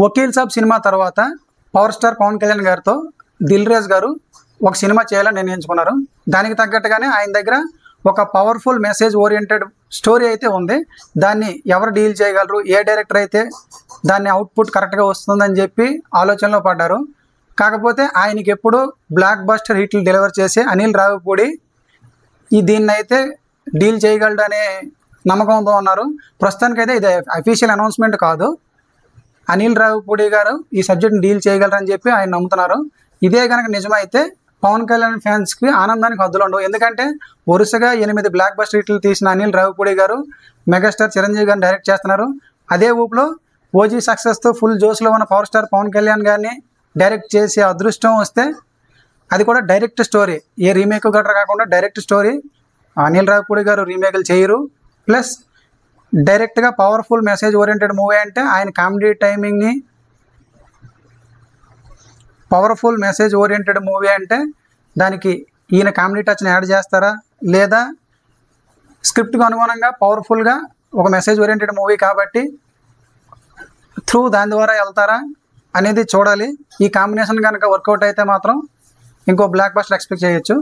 Vakeel Saab cinema తర్వాత power star Pawan Kalyan గారితో దిల్ రాజు గారు ఒక సినిమా చేయాలని నిర్ణయించుకున్నారు. దానికి తగ్గట్టుగానే ఆయన దగ్గర ఒక పవర్ఫుల్ మెసేజ్ ఓరియంటెడ్ స్టోరీ అయితే ఉంది. దాన్ని ఎవరు డీల్ చేయగలరు, ఏ డైరెక్టర్ అయితే దాన్ని అవుట్పుట్ కరెక్ట్గా వస్తుందని చెప్పి ఆలోచనలో పడ్డారు. కాకపోతే ఆయనకి ఎప్పుడు బ్లాక్ బస్టర్ హిట్లు డెలివర్ చేసే అనిల్ రావిపూడి దీన్ని అయితే డీల్ చేయగలడు అనే నమ్మకంతో ఉన్నారు. ప్రస్తుతానికైతే ఇది అఫీషియల్ అనౌన్స్మెంట్ కాదు. అనిల్ రావిపూడి గారు ఈ సబ్జెక్ట్ని డీల్ చేయగలరని చెప్పి ఆయన నమ్ముతున్నారు. ఇదే కనుక నిజమైతే పవన్ కళ్యాణ్ ఫ్యాన్స్కి ఆనందానికి హద్దులు ఉండవు. ఎందుకంటే వరుసగా 8 బ్లాక్ బస్టర్ హిట్లు తీసిన అనిల్ రావిపూడి గారు మెగాస్టార్ చిరంజీవి గారిని డైరెక్ట్ చేస్తున్నారు. అదే ఊపులో ఓజీ సక్సెస్తో ఫుల్ జోష్లో ఉన్న పవర్ స్టార్ పవన్ కళ్యాణ్ గారిని డైరెక్ట్ చేసే అదృష్టం వస్తే అది కూడా డైరెక్ట్ స్టోరీ, ఏ రీమేక్ గట్రా కాకుండా డైరెక్ట్ స్టోరీ. అనిల్ రావిపూడి గారు రీమేక్లు చేయరు. ప్లస్ డైరెక్ట్గా పవర్ఫుల్ మెసేజ్ ఓరియంటెడ్ మూవీ అంటే ఆయన కామెడీ టైమింగ్ని, పవర్ఫుల్ మెసేజ్ ఓరియంటెడ్ మూవీ అంటే దానికి ఈయన కామెడీ టచ్ని యాడ్ చేస్తారా లేదా స్క్రిప్ట్కి అనుగుణంగా పవర్ఫుల్గా ఒక మెసేజ్ ఓరియంటెడ్ మూవీ కాబట్టి దాని ద్వారా వెళ్తారా అనేది చూడాలి. ఈ కాంబినేషన్ కనుక వర్కౌట్ అయితే మాత్రం ఇంకో బ్లాక్ బస్టర్ ఎక్స్పెక్ట్ చేయొచ్చు.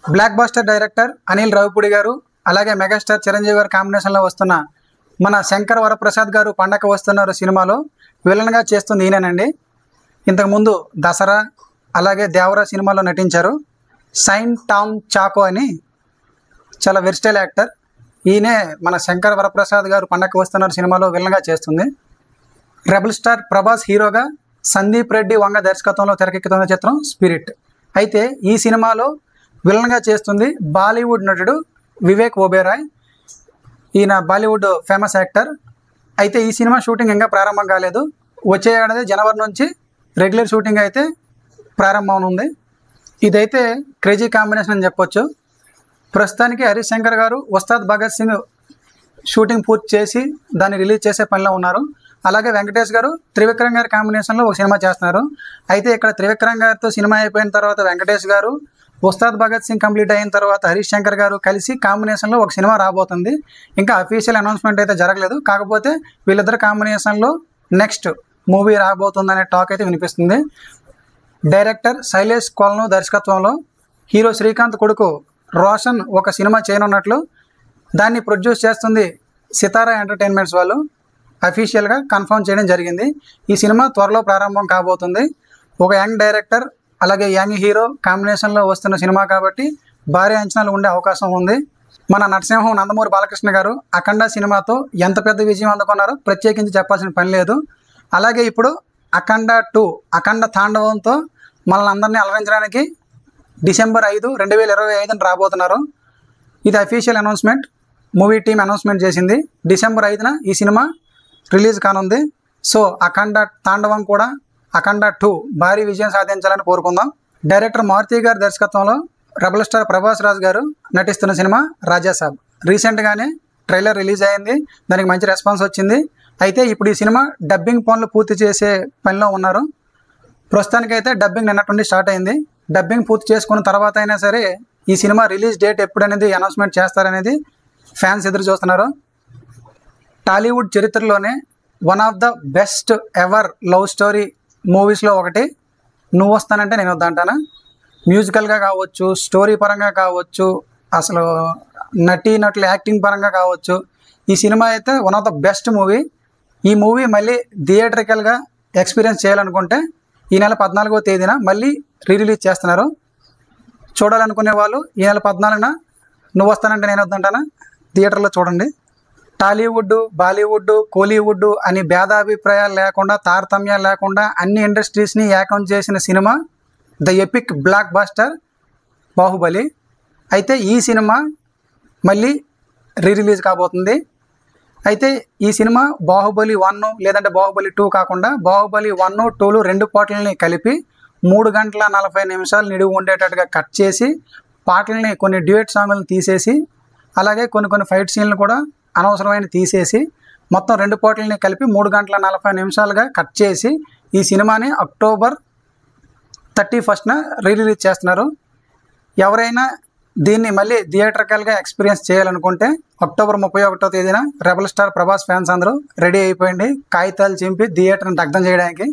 Block buster director Anil Ravipudi గారు అలాగే మెగాస్టార్ చిరంజీవి గారు కాంబినేషన్లో వస్తున్న మన శంకర్ వరప్రసాద్ గారు పండగ వస్తున్నారు సినిమాలో విలన్గా చేస్తుంది ఈయనేనండి. ఇంతకుముందు దసరా అలాగే దేవరా సినిమాలో నటించారు. సైన్ టామ్ చాకో అని చాలా వెర్స్టైల్ యాక్టర్. ఈయనే మన శంకర్ వరప్రసాద్ గారు పండగ వస్తున్నారు సినిమాలో విలన్గా చేస్తుంది. రెబల్ స్టార్ ప్రభాస్ హీరోగా సందీప్ రెడ్డి వంగ దర్శకత్వంలో తెరకెక్కుతున్న చిత్రం స్పిరిట్. అయితే ఈ సినిమాలో విలన్గా చేస్తుంది బాలీవుడ్ నటుడు వివేక్ ఒబెరాయ్. ఈయన బాలీవుడ్ ఫేమస్ యాక్టర్. అయితే ఈ సినిమా షూటింగ్ ఇంకా ప్రారంభం కాలేదు. వచ్చే ఏడాది జనవరి నుంచి రెగ్యులర్ షూటింగ్ అయితే ప్రారంభమవుతుంది. ఇదైతే క్రేజీ కాంబినేషన్ అని చెప్పొచ్చు. ప్రస్తుతానికి హరీష్ శంకర్ గారు ఉస్తాద్ భగత్ సింగ్ షూటింగ్ పూర్తి చేసి దాన్ని రిలీజ్ చేసే పనిలో ఉన్నారు. అలాగే వెంకటేష్ గారు త్రివిక్రమ్ గారి కాంబినేషన్లో ఒక సినిమా చేస్తున్నారు. అయితే ఇక్కడ త్రివిక్రమ్ గారితో సినిమా అయిపోయిన తర్వాత వెంకటేష్ గారు, ఉస్తాద్ భగత్ సింగ్ కంప్లీట్ అయిన తర్వాత హరీష్ శంకర్ గారు కలిసి కాంబినేషన్లో ఒక సినిమా రాబోతుంది. ఇంకా అఫీషియల్ అనౌన్స్మెంట్ అయితే జరగలేదు. కాకపోతే వీళ్ళిద్దరు కాంబినేషన్లో నెక్స్ట్ మూవీ రాబోతుందనే టాక్ అయితే వినిపిస్తుంది. డైరెక్టర్ శైలేష్ కొల్ను దర్శకత్వంలో హీరో శ్రీకాంత్ కొడుకు రోషన్ ఒక సినిమా చేయనున్నట్లు దాన్ని ప్రొడ్యూస్ చేస్తుంది సితారా ఎంటర్టైన్మెంట్స్ వాళ్ళు అఫీషియల్గా కన్ఫర్మ్ చేయడం జరిగింది. ఈ సినిమా త్వరలో ప్రారంభం కాబోతుంది. ఒక యంగ్ డైరెక్టర్ అలాగే యంగ్ హీరో కాంబినేషన్లో వస్తున్న సినిమా కాబట్టి భారీ అంచనాలు ఉండే అవకాశం ఉంది. మన నరసింహం నందమూరి బాలకృష్ణ గారు అఖండ సినిమాతో ఎంత పెద్ద విజయం అందుకున్నారో ప్రత్యేకించి చెప్పాల్సిన పని లేదు. అలాగే ఇప్పుడు అఖండ 2 అఖండ తాండవంతో మనల్ని అందరినీ అలరించడానికి డిసెంబర్ 5, 2025 రాబోతున్నారు. ఇది official announcement. Movie team announcement చేసింది. డిసెంబర్ 5న ఈ సినిమా రిలీజ్ కానుంది. సో అఖండ తాండవం కూడా అఖండ 2 భారీ విజయం సాధించాలని కోరుకుందాం. డైరెక్టర్ మారుతి గారి దర్శకత్వంలో రెబల్ స్టార్ ప్రభాస్ రాజ్ గారు నటిస్తున్న సినిమా రాజాసాబ్ రీసెంట్గానే ట్రైలర్ రిలీజ్ అయింది. దానికి మంచి రెస్పాన్స్ వచ్చింది. అయితే ఇప్పుడు ఈ సినిమా డబ్బింగ్ పనులు పూర్తి చేసే పనిలో ఉన్నారు. ప్రస్తుతానికైతే డబ్బింగ్ నిన్నటి నుండి స్టార్ట్ అయింది. డబ్బింగ్ పూర్తి చేసుకున్న తర్వాత అయినా సరే ఈ సినిమా రిలీజ్ డేట్ ఎప్పుడనేది అనౌన్స్మెంట్ చేస్తారనేది ఫ్యాన్స్ ఎదురు చూస్తున్నారు. టాలీవుడ్ చరిత్రలోనే one of the best ever love story మూవీస్లో ఒకటి నువ్వు వస్తానంటే నేను వద్దంటానా. మ్యూజికల్గా కావచ్చు, స్టోరీ పరంగా కావచ్చు, అసలు నటుల యాక్టింగ్ పరంగా కావచ్చు, ఈ సినిమా అయితే one of the best movie. ఈ మూవీ మళ్ళీ థియేట్రికల్గా ఎక్స్పీరియన్స్ చేయాలనుకుంటే ఈ నెల 14వ తేదీన మళ్ళీ రిలీజ్ చేస్తున్నారు. చూడాలనుకునే వాళ్ళు ఈ నెల 14న నువ్వు వస్తానంటే నేను వద్దంటానా థియేటర్లో చూడండి. టాలీవుడ్, బాలీవుడ్, కోలీవుడ్ అని భేదాభిప్రాయాలు లేకుండా, తారతమ్యాలు లేకుండా అన్ని ఇండస్ట్రీస్ని ఏకం చేసిన cinema the epic block buster Baahubali. అయితే ఈ సినిమా మళ్ళీ రిలీజ్ కాబోతుంది. అయితే ఈ సినిమా బాహుబలి 1 లేదంటే బాహుబలి 2 కాకుండా బాహుబలి 1, 2 2 పాటలని కలిపి 3 గంటల 40 నిమిషాలు నిడివి ఉండేటట్టుగా కట్ చేసి పాటలని కొన్ని డ్యూయట్ సాంగులను తీసేసి అలాగే కొన్ని ఫైట్ సీన్లు కూడా అనవసరమైన తీసేసి మొత్తం 2 పాటలని కలిపి 3 గంటల 40 నిమిషాలుగా కట్ చేసి ఈ సినిమాని అక్టోబర్ 31న రిలీజ్ చేస్తున్నారు. ఎవరైనా దీన్ని మళ్ళీ థియేటర్కల్గా ఎక్స్పీరియన్స్ చేయాలనుకుంటే అక్టోబర్ 31వ తేదీన రెబల్ స్టార్ ప్రభాస్ ఫ్యాన్స్ అందరూ రెడీ అయిపోయింది కాగితాలు చింపి థియేటర్ని దగ్ధం చేయడానికి.